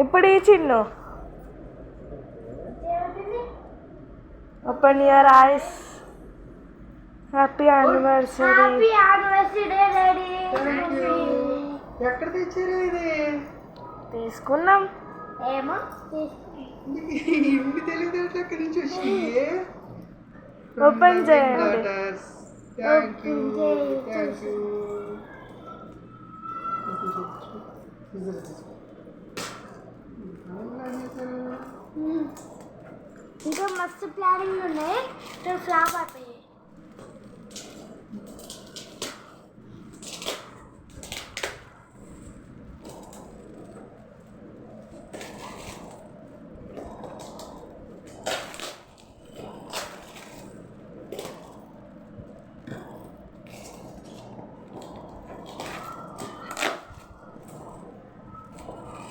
ఇప్పుడు ఈ Chinnu open your eyes. Happy anniversary. ఎక్కడ తెచ్చారు ఇది? తీసుకున్నాం. ఏమో ఇంటి తెలియదు ఎక్కడి నుంచి వచ్చింది. ఓపెన్ చేయండి. Thank you. ఇంకా మస్తు ప్లానింగ్ ఉన్నాయి. ఫ్లాప్ అయిపోయాయి.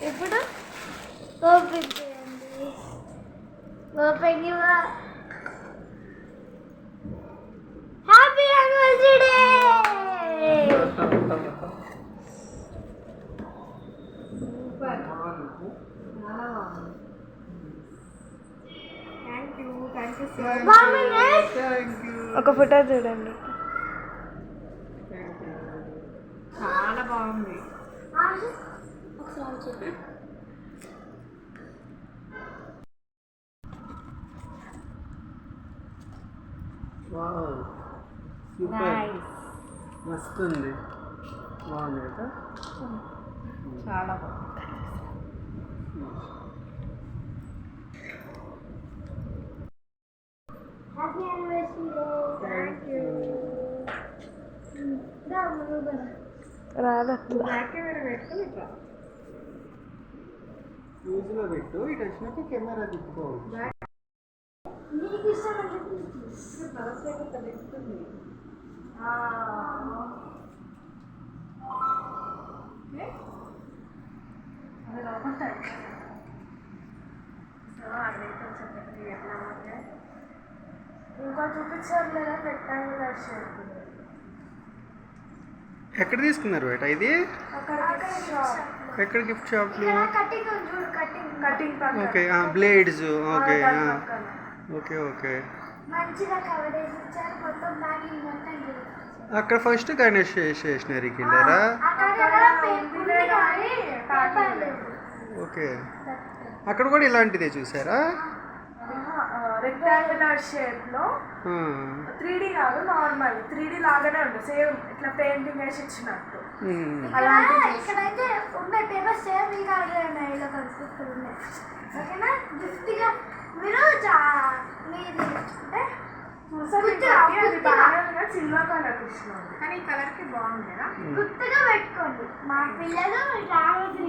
ఇప్పుడు ఓపెన్ చేయండి. Open your happy anniversary. ఒక ఫోటో చూడండి. చాలా బాగుంది. వావ్, సూపర్, మస్తు ఉంది. బాగుంది కదా, చాలా బాగుంది. Happy anniversary. Thank you. రాదట్లా యూజ్లో పెట్టు. ఇటు వచ్చినాక కెమెరా తిప్పుకోవచ్చు. నీకు ఇష్టం ఇంకా చూపించారు లేదా పెట్టాను. ఎక్కడ తీసుకున్నారు బేట ఇది? ఎక్కడ గిఫ్ట్ షాప్లో? Cutting okay, blades. Okay okay okay. మంచిగా కవరేజ్ ఇచ్చారు. మొత్తం బ్యాగింగ్ మొత్తం అక్కడ ఫస్ట్ గణేష్ స్టేషనరీకి వెళ్ళారా? ఓకే, అక్కడ కూడా ఇలాంటిదే చూసారా? రెక్టాంగులర్ షేప్ లో 3D కాదు, నార్మల్ 3D లాగానే ఉంటుంది. సేమ్ ఇట్లా పెయింటింగ్ వేసి ఇచ్చినట్టు. ఇక్కడైతే ఉన్న పేపర్స్ సేమ్ ఈ కాదు ఇలా కనిపిస్తూ ఉన్నాయి. ఓకేనా? గిఫ్ట్గా మీరు మీది అంటే సిల్వర్ కలర్ ఇచ్చినారు, కానీ ఈ కలర్ కి బాగుంది కదా. గుర్తుగా పెట్టుకోండి. మా పిల్లలు రావద్దు.